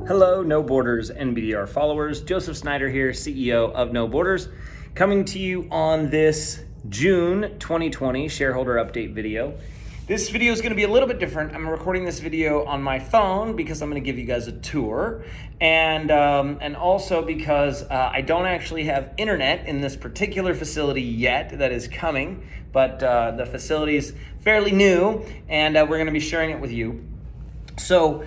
Hello, No Borders NBDR followers. Joseph Snyder here, CEO of No Borders, coming to you on this June 2020 shareholder update video. This video is going to be a little bit different. I'm recording this video on my phone because I'm going to give you guys a tour, and also because I don't actually have internet in this particular facility yet. That is coming, but the facility is fairly new, and we're going to be sharing it with you. So,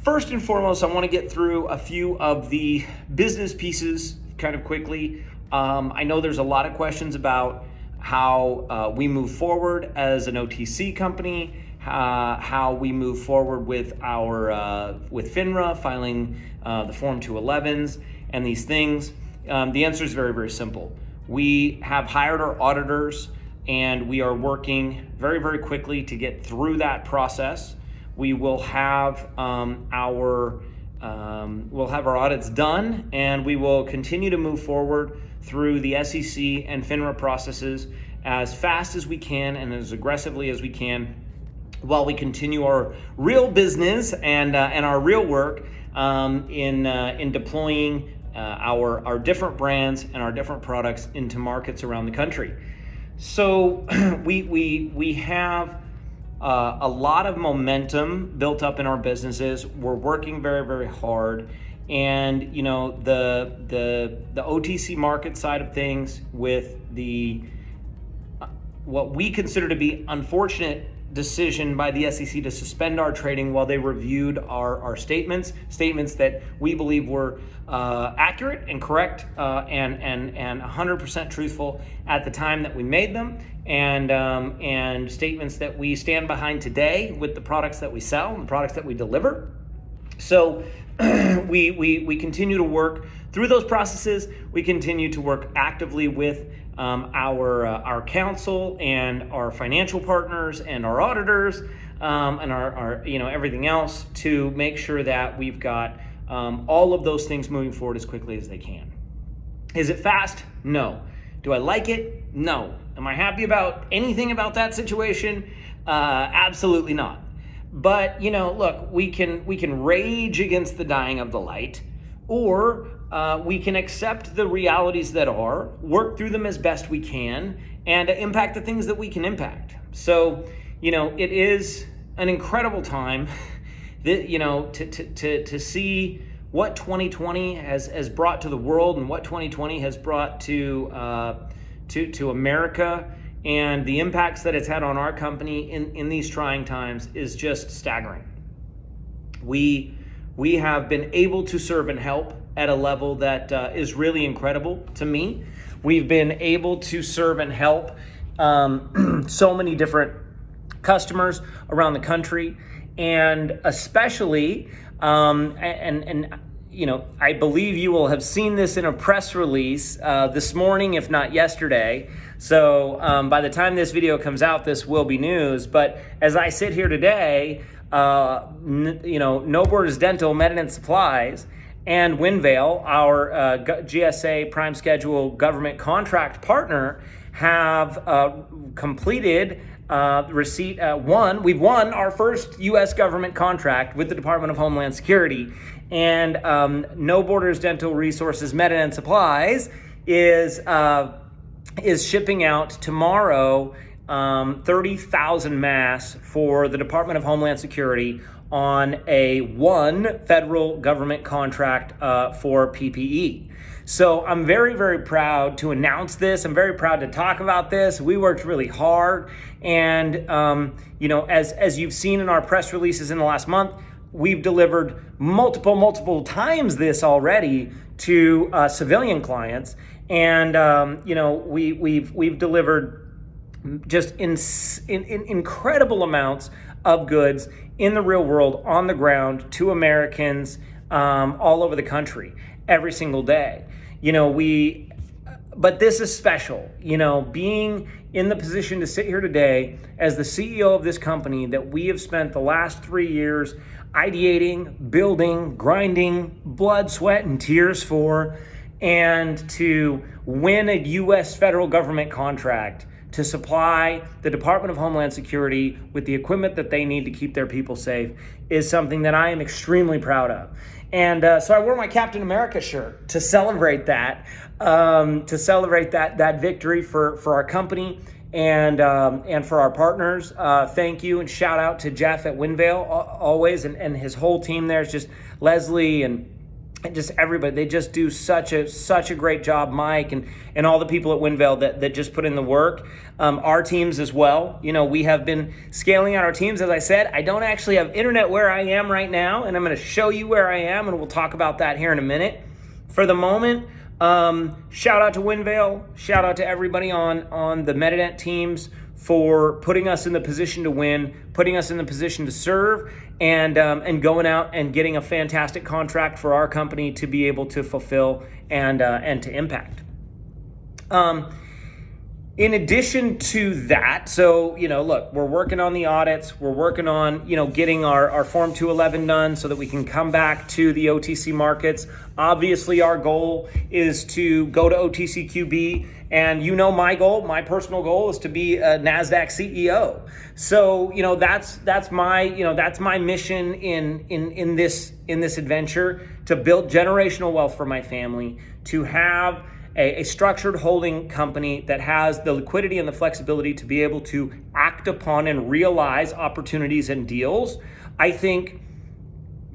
first and foremost, I want to get through a few of the business pieces kind of quickly. I know there's a lot of questions about how we move forward as an OTC company, how we move forward with our with FINRA filing the Form 211s and these things. The answer is very, very simple. We have hired our auditors, and we are working very, very quickly to get through that process. We will have our audits done, and we will continue to move forward through the SEC and FINRA processes as fast as we can and as aggressively as we can, while we continue our real business and our real work in deploying our different brands and our different products into markets around the country. So we have a lot of momentum built up in our businesses. We're working very, very hard, and you know the OTC market side of things, with the what we consider to be unfortunate decision by the SEC to suspend our trading while they reviewed our statements that we believe were accurate and correct and 100% truthful at the time that we made them, and statements that we stand behind today with the products that we sell and the products that we deliver. So we continue to work through those processes. We continue to work actively with our counsel and our financial partners and our auditors and our everything else to make sure that we've got all of those things moving forward as quickly as they can. Is it fast? No. Do I like it? No. Am I happy about anything about that situation? Absolutely not. But look, we can rage against the dying of the light, or we can accept the realities that are, work through them as best we can, and impact the things that we can impact. So, it is an incredible time that, to see what 2020 has brought to the world, and what 2020 has brought to America, and the impacts that it's had on our company in these trying times is just staggering. We have been able to serve and help at a level that is really incredible to me. We've been able to serve and help so many different customers around the country, and especially, I believe you will have seen this in a press release this morning, if not yesterday. So by the time this video comes out, this will be news. But as I sit here today, No Borders Dental, Medicine Supplies, and Winvale, our GSA Prime Schedule government contract partner, have completed we've won our first U.S. government contract with the Department of Homeland Security, and No Borders Dental Resources, Medicine Supplies is shipping out tomorrow 30,000 masks for the Department of Homeland Security on one federal government contract for PPE. So I'm very, very proud to announce this. I'm very proud to talk about this. We worked really hard, and as you've seen in our press releases in the last month, we've delivered multiple times this already to civilian clients, and we've delivered just in incredible amounts of goods in the real world, on the ground, to Americans all over the country every single day. But this is special, being in the position to sit here today as the CEO of this company that we have spent the last 3 years ideating, building, grinding, blood, sweat, and tears for, and to win a U.S. federal government contract to supply the Department of Homeland Security with the equipment that they need to keep their people safe is something that I am extremely proud of. And so I wore my Captain America shirt to celebrate that, that victory for our company and for our partners. Thank you and shout out to Jeff at Windvale always, and his whole team there. Is just Leslie and just everybody. They just do such a great job, Mike and all the people at Windvale that just put in the work. Our teams as well. You know, we have been scaling out our teams. As I said, I don't actually have internet where I am right now, and I'm going to show you where I am, and we'll talk about that here in a minute. For the moment, shout out to Windvale. Shout out to everybody on the Medident teams for putting us in the position to win, putting us in the position to serve, and going out and getting a fantastic contract for our company to be able to fulfill and to impact. In addition to that, so, you know, look, we're working on the audits. We're working on, you know, getting our Form 211 done so that we can come back to the OTC markets. Obviously, our goal is to go to OTCQB. And you know my goal, my personal goal is to be a NASDAQ CEO. So, you know, that's my mission in this adventure, to build generational wealth for my family, to have a structured holding company that has the liquidity and the flexibility to be able to act upon and realize opportunities and deals. I think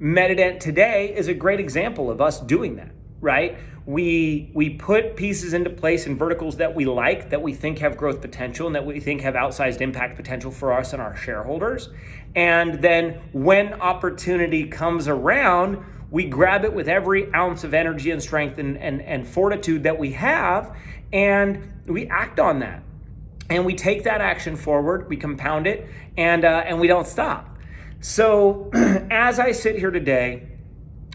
Medident today is a great example of us doing that, right? We put pieces into place in verticals that we like, that we think have growth potential, and that we think have outsized impact potential for us and our shareholders. And then when opportunity comes around, we grab it with every ounce of energy and strength and fortitude that we have, and we act on that. And we take that action forward, we compound it, and we don't stop. So as I sit here today,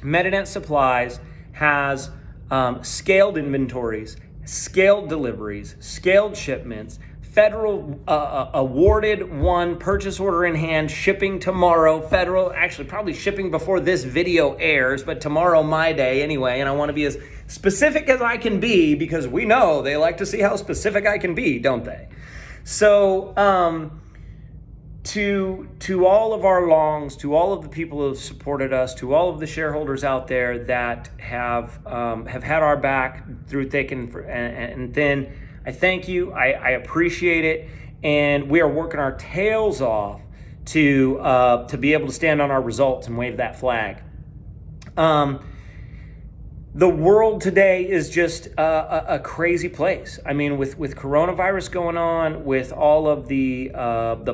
Medident Supplies has scaled inventories, scaled deliveries, scaled shipments, federal awarded one purchase order in hand, shipping tomorrow, federal, actually probably shipping before this video airs, but tomorrow my day anyway, and I want to be as specific as I can be because we know they like to see how specific I can be, don't they? So to all of our longs, to all of the people who have supported us, to all of the shareholders out there that have had our back through thick and thin, I thank you. I appreciate it, and we are working our tails off to be able to stand on our results and wave that flag. The world today is just a crazy place. I mean, with coronavirus going on, with all of the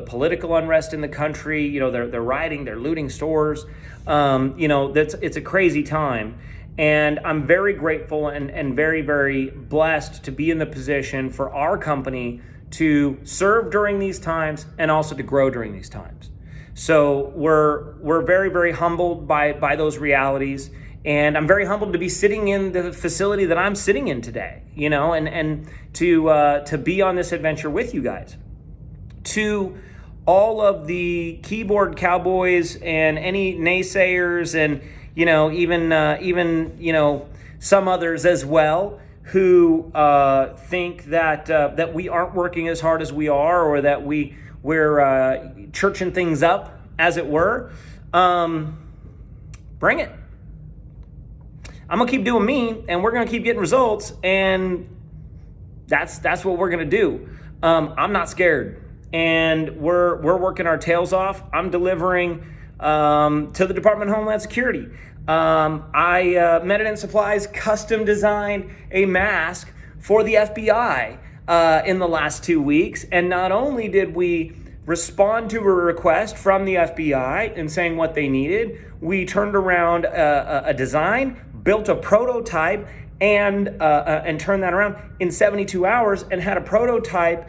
political unrest in the country, you know, they're rioting, they're looting stores. You know, it's a crazy time. And I'm very grateful and very, very blessed to be in the position for our company to serve during these times and also to grow during these times. So we're very, very humbled by those realities. And I'm very humbled to be sitting in the facility that I'm sitting in today, you know, and to be on this adventure with you guys. To all of the keyboard cowboys and any naysayers and, you know, even you know, some others as well who think that we aren't working as hard as we are, or that we're churching things up, as it were. Bring it. I'm gonna keep doing me, and we're gonna keep getting results, and that's what we're gonna do. I'm not scared, and we're working our tails off. I'm delivering to the Department of Homeland Security. Medident Supplies custom designed a mask for the FBI in the last 2 weeks, and not only did we respond to a request from the FBI in saying what they needed, we turned around a design, built a prototype, and turned that around in 72 hours and had a prototype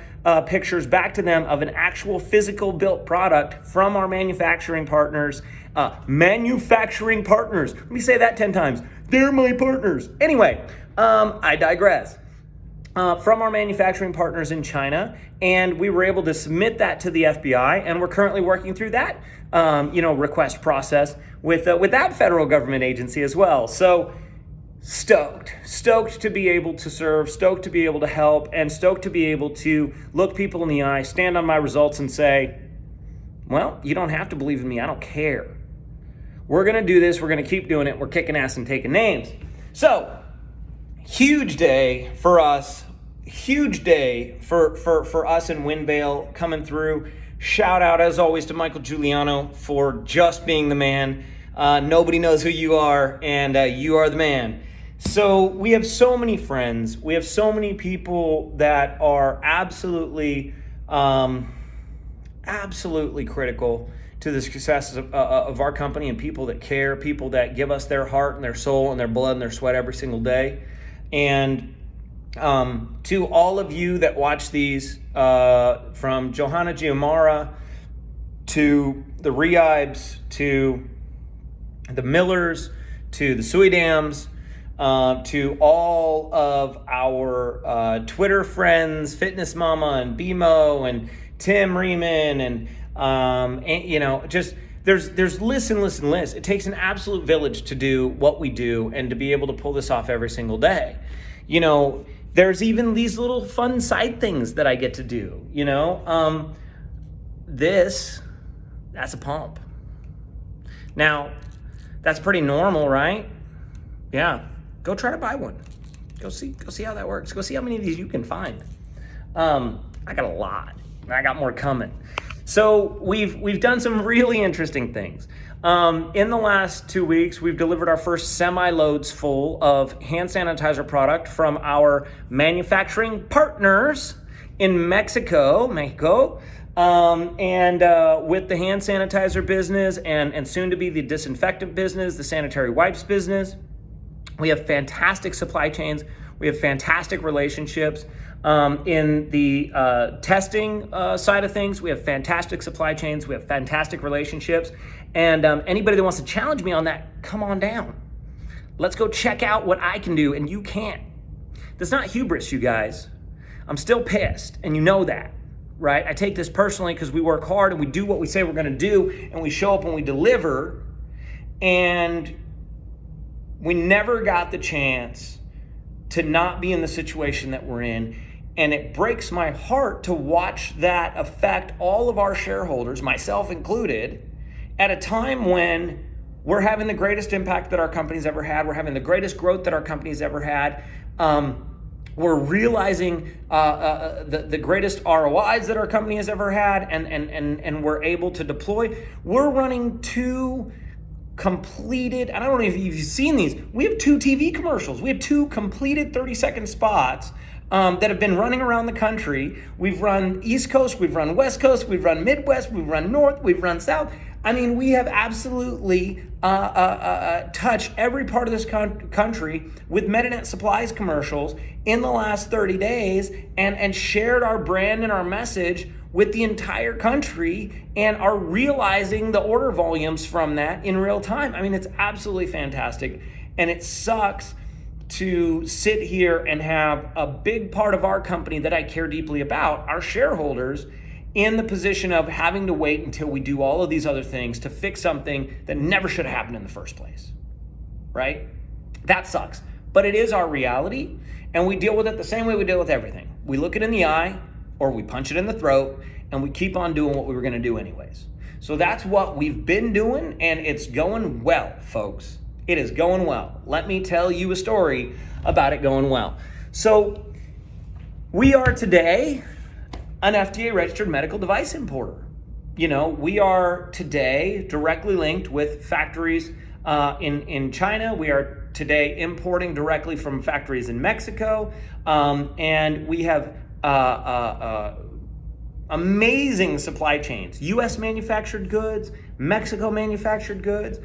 pictures back to them of an actual physical built product from our manufacturing partners. Manufacturing partners. Let me say that 10 times. They're my partners. Anyway, I digress. From our manufacturing partners in China, and we were able to submit that to the FBI, and we're currently working through that, request process with that federal government agency as well. So stoked to be able to serve, stoked to be able to help, and stoked to be able to look people in the eye, stand on my results and say, well, you don't have to believe in me. I don't care. We're going to do this. We're going to keep doing it. We're kicking ass and taking names. So, huge day for us. Huge day for us in Windvale coming through. Shout out, as always, to Michael Giuliano for just being the man. Nobody knows who you are, and you are the man. So we have so many friends. We have so many people that are absolutely critical to the success of our company, and people that care, people that give us their heart and their soul and their blood and their sweat every single day. And to all of you that watch these, from Johanna Giamara to the Reibes to the Millers to the Suidams, to all of our Twitter friends, Fitness Mama and BMO and Tim Riemann and you know, just there's lists. It takes an absolute village to do what we do and to be able to pull this off every single day. You know, there's even these little fun side things that I get to do, you know. That's a pump. Now, that's pretty normal, right? Yeah. Go try to buy one. Go see how that works. Go see how many of these you can find. I got a lot. I got more coming. So we've done some really interesting things. In the last 2 weeks, we've delivered our first semi-loads full of hand sanitizer product from our manufacturing partners in Mexico, and with the hand sanitizer business and soon to be the disinfectant business, the sanitary wipes business. We have fantastic supply chains. We have fantastic relationships. In the testing side of things, we have fantastic supply chains. We have fantastic relationships. And anybody that wants to challenge me on that, come on down. Let's go check out what I can do and you can't. That's not hubris, you guys. I'm still pissed, and you know that, right? I take this personally because we work hard and we do what we say we're going to do, and we show up and we deliver, and we never got the chance to not be in the situation that we're in. And it breaks my heart to watch that affect all of our shareholders, myself included, at a time when we're having the greatest impact that our company's ever had. We're having the greatest growth that our company's ever had. We're realizing the greatest ROIs that our company has ever had, and we're able to deploy. We're running two completed, and I don't know if you've seen these, we have 2 TV commercials. We have 2 completed 30-second spots that have been running around the country. We've run East Coast, we've run West Coast, we've run Midwest, we've run North, we've run South. I mean, we have absolutely touched every part of this country with Medinet Supplies commercials in the last 30 days and shared our brand and our message with the entire country, and are realizing the order volumes from that in real time. I mean, it's absolutely fantastic. And it sucks to sit here and have a big part of our company that I care deeply about, our shareholders, in the position of having to wait until we do all of these other things to fix something that never should have happened in the first place, right? That sucks. But it is our reality, and we deal with it the same way we deal with everything. We look it in the eye, or we punch it in the throat, and we keep on doing what we were going to do anyways. So that's what we've been doing, and it's going well, folks. It is going well. Let me tell you a story about it going well. So we are today an FDA-registered medical device importer. You know, we are today directly linked with factories in China. We are today importing directly from factories in Mexico, and we have amazing supply chains. U.S. manufactured goods, Mexico manufactured goods,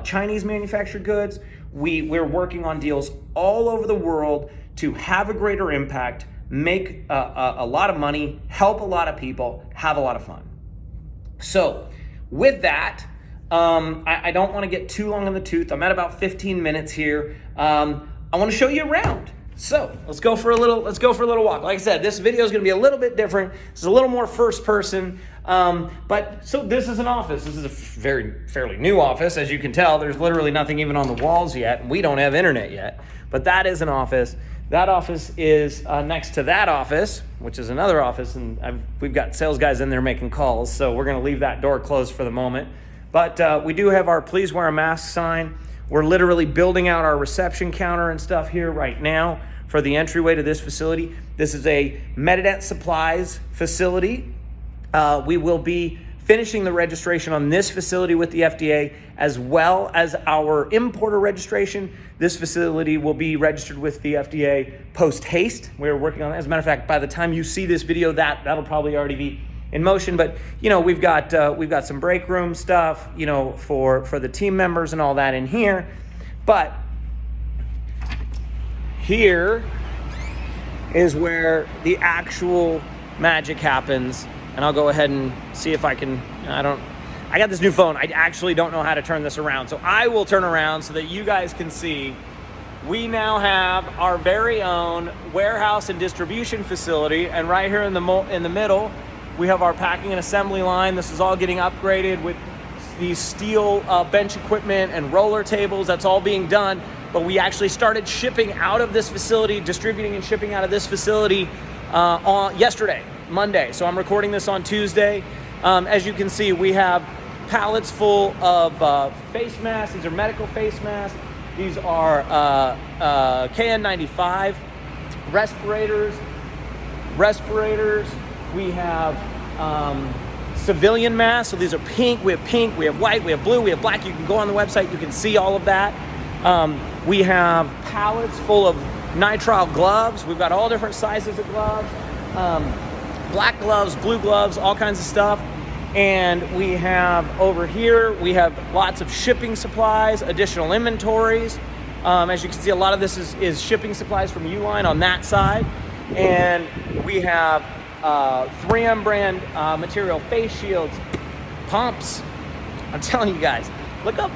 Chinese manufactured goods. We're working on deals all over the world to have a greater impact, make a lot of money, help a lot of people, have a lot of fun. So with that, I don't want to get too long in the tooth. I'm at about 15 minutes here. I want to show you around. So let's go for a little walk. Like I said, this video is going to be a little bit different. It's a little more first person. But so this is an office. This is a fairly new office. As you can tell, there's literally nothing even on the walls yet. And we don't have internet yet, but that is an office. That office is next to that office, which is another office. And we've got sales guys in there making calls. So we're going to leave that door closed for the moment. But we do have our please wear a mask sign. We're literally building out our reception counter and stuff here right now for the entryway to this facility. This is a Medident Supplies facility. We will be finishing the registration on this facility with the FDA, as well as our importer registration. This facility will be registered with the FDA post-haste. We're working on that. As a matter of fact, by the time you see this video, that'll probably already be in motion. But we've got some break room stuff, for the team members and all that in here. But here is where the actual magic happens. And I'll go ahead and see if I can, I got this new phone. I actually don't know how to turn this around. So I will turn around so that you guys can see. We now have our very own warehouse and distribution facility. And right here in the middle, we have our packing and assembly line. This is all getting upgraded with these steel bench equipment and roller tables. That's all being done. But we actually started shipping out of this facility, distributing and shipping out of this facility on yesterday, Monday. So I'm recording this on Tuesday. As you can see, we have pallets full of face masks. These are medical face masks. These are KN95 respirators. We have civilian masks. So these are pink. We have white, we have blue, we have black. You can go on the website. You can see all of that. We have pallets full of nitrile gloves. We've got all different sizes of gloves. Black gloves, blue gloves, all kinds of stuff. And we have over here, we have lots of shipping supplies, additional inventories. As you can see, a lot of this is shipping supplies from Uline on that side. And we have 3M brand material, face shields, pumps. I'm telling you guys, look up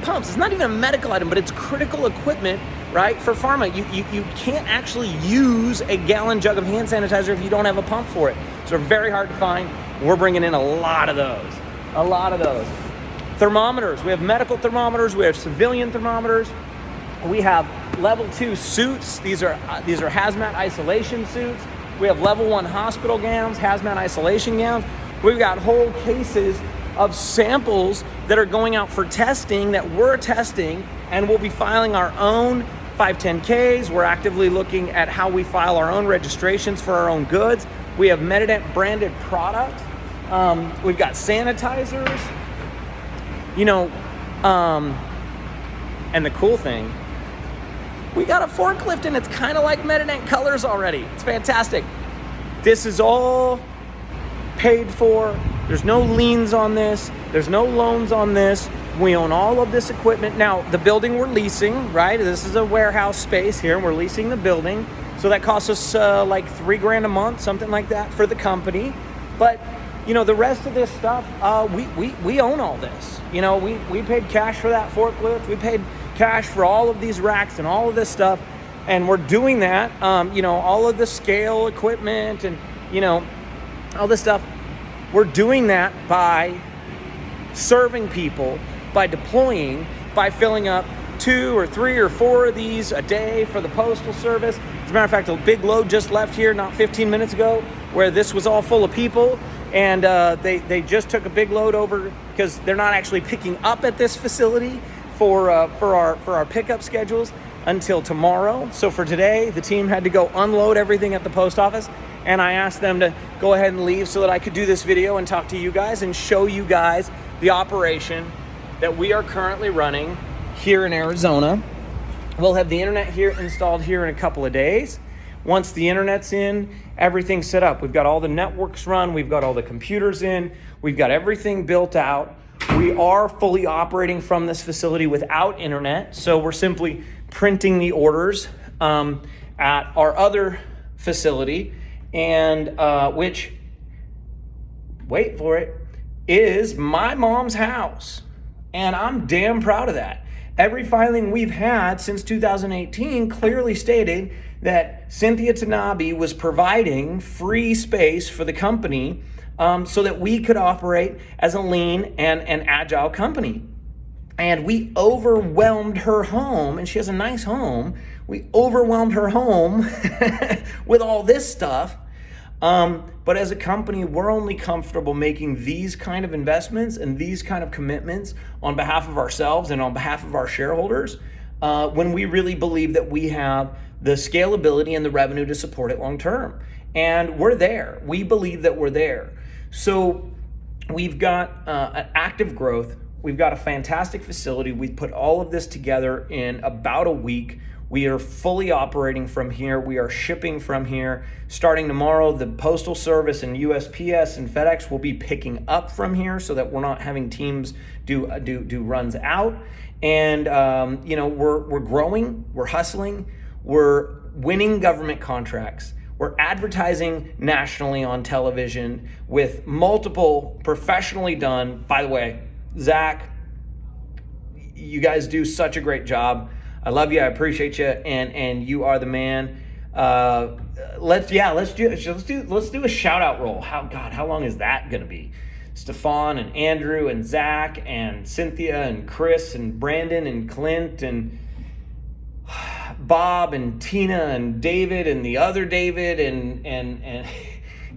pumps. It's not even a medical item, but it's critical equipment, right? For pharma, you can't actually use a gallon jug of hand sanitizer if you don't have a pump for it. So they're very hard to find. We're bringing in a lot of those. Thermometers. We have medical thermometers. We have civilian thermometers. We have level 2 suits. These are hazmat isolation suits. We have level 1 hospital gowns, hazmat isolation gowns. We've got whole cases of samples that are going out for testing that we're testing, and we'll be filing our own 510Ks. We're actively looking at how we file our own registrations for our own goods. We have Medident branded products. We've got sanitizers. And the cool thing, we got a forklift, and it's kind of like Medident colors already. It's fantastic. This is all paid for. There's no liens on this. There's no loans on this. We own all of this equipment. Now, the building we're leasing, right? This is a warehouse space here. We're leasing the building. So that costs us like $3,000 a month, something like that for the company. But, the rest of this stuff, we own all this. We paid cash for that forklift. We paid cash for all of these racks and all of this stuff. And we're doing that, all of the scale equipment and, all this stuff. We're doing that by serving people, by deploying, by filling up 2 or 3 or 4 of these a day for the postal service. As a matter of fact, a big load just left here not 15 minutes ago where this was all full of people. And they just took a big load over because they're not actually picking up at this facility for our pickup schedules until tomorrow. So for today, the team had to go unload everything at the post office, and I asked them to go ahead and leave so that I could do this video and talk to you guys and show you guys the operation that we are currently running here in Arizona. We'll have the internet here installed here in a couple of days. Once the internet's in, everything's set up. We've got all the networks run. We've got all the computers in. We've got everything built out. We are fully operating from this facility without internet. So we're simply printing the orders at our other facility, and which, wait for it, is my mom's house. And I'm damn proud of that. Every filing we've had since 2018 clearly stated that Cynthia Tanabe was providing free space for the company so that we could operate as a lean and agile company. And we overwhelmed her home, and she has a nice home. We overwhelmed her home with all this stuff. But as a company, we're only comfortable making these kind of investments and these kind of commitments on behalf of ourselves and on behalf of our shareholders when we really believe that we have the scalability and the revenue to support it long term. And we're there. We believe that we're there. So we've got an active growth. We've got a fantastic facility. We put all of this together in about a week. We are fully operating from here. We are shipping from here. Starting tomorrow, the Postal Service and USPS and FedEx will be picking up from here so that we're not having teams do runs out. And we're growing, we're hustling, we're winning government contracts. We're advertising nationally on television with multiple professionally done. By the way, Zach, you guys do such a great job. I love you. I appreciate you, and you are the man. Let's do a shout out roll. How long is that gonna be? Stefan and Andrew and Zach and Cynthia and Chris and Brandon and Clint and Bob and Tina and David and the other David and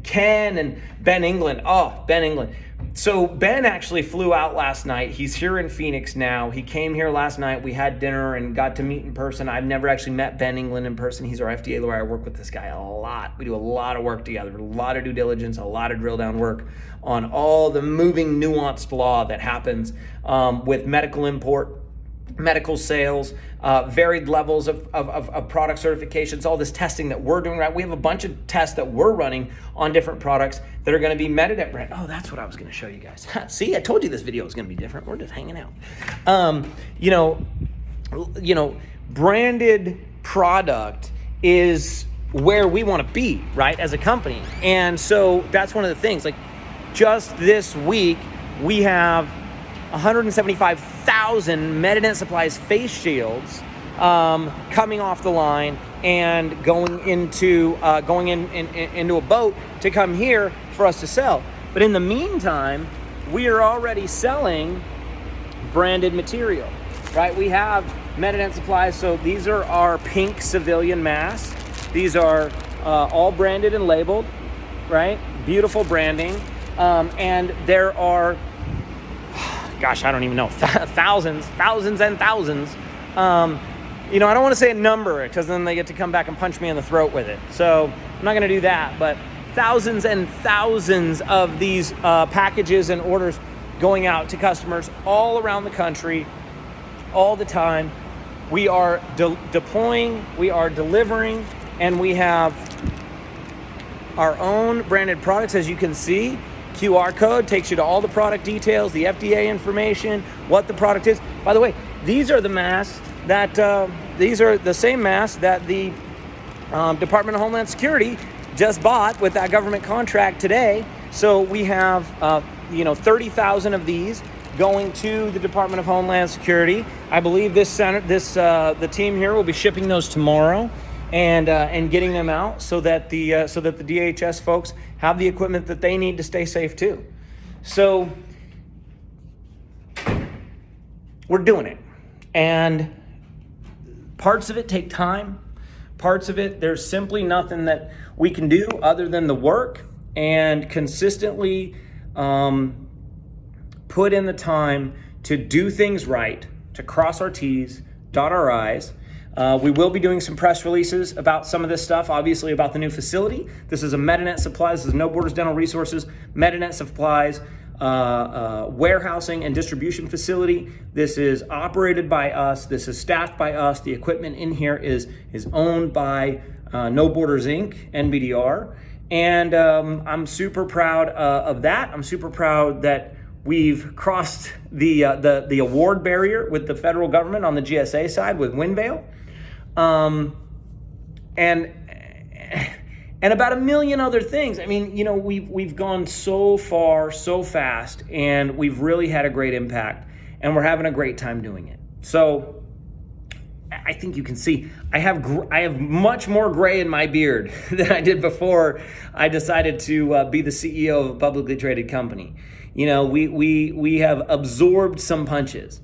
Ken and Ben England. Oh, Ben England. So Ben actually flew out last night. He's here in Phoenix now. He came here last night. We had dinner and got to meet in person. I've never actually met Ben England in person. He's our FDA lawyer. I work with this guy a lot. We do a lot of work together, a lot of due diligence, a lot of drill down work on all the moving, nuanced law that happens with medical import, medical sales, varied levels of product certifications, all this testing that we're doing, right? We have a bunch of tests that we're running on different products that are going to be Medinet brand. Oh, that's what I was going to show you guys. See, I told you this video was going to be different. We're just hanging out. Branded product is where we want to be, right, as a company. And so that's one of the things. Like, just this week, we have 175,000 Medinet Supplies face shields coming off the line and going into a boat to come here for us to sell. But in the meantime, we are already selling branded material, right? We have Medinet Supplies. So these are our pink civilian masks. These are all branded and labeled, right? Beautiful branding. And there are, gosh, I don't even know, thousands and thousands. I don't want to say a number because then they get to come back and punch me in the throat with it. So I'm not going to do that, but thousands and thousands of these packages and orders going out to customers all around the country, all the time. We are deploying, we are delivering, and we have our own branded products, as you can see. QR code takes you to all the product details, the FDA information, what the product is. By the way, these are the masks that, these are the same masks that the Department of Homeland Security just bought with that government contract today. So we have, 30,000 of these going to the Department of Homeland Security. I believe the team here will be shipping those tomorrow and getting them out so that the DHS folks have the equipment that they need to stay safe too. So we're doing it, and parts of it take time. Parts of it, there's simply nothing that we can do other than the work and consistently put in the time to do things right, to cross our T's, dot our I's. We will be doing some press releases about some of this stuff, obviously about the new facility. This is a Medinet Supplies, this is No Borders Dental Resources, Medinet Supplies, warehousing and distribution facility. This is operated by us, this is staffed by us. The equipment in here is owned by No Borders Inc., NBDR. And I'm super proud of that. I'm super proud that we've crossed the award barrier with the federal government on the GSA side with Windvale. And about a million other things. I mean, we've gone so far, so fast, and we've really had a great impact, and we're having a great time doing it. So I think you can see I have much more gray in my beard than I did before I decided to be the CEO of a publicly traded company. You know, we have absorbed some punches,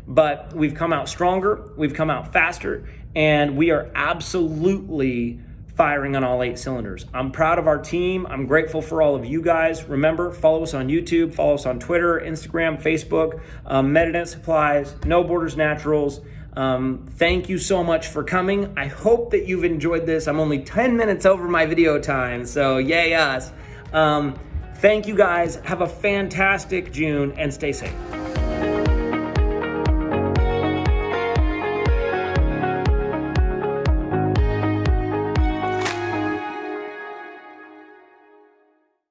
but we've come out stronger, we've come out faster, and we are absolutely firing on all 8 cylinders. I'm proud of our team. I'm grateful for all of you guys. Remember, follow us on YouTube, follow us on Twitter, Instagram, Facebook, MetaDent Supplies, No Borders Naturals. Thank you so much for coming. I hope that you've enjoyed this. I'm only 10 minutes over my video time, so yay us. Thank you guys. Have a fantastic June and stay safe.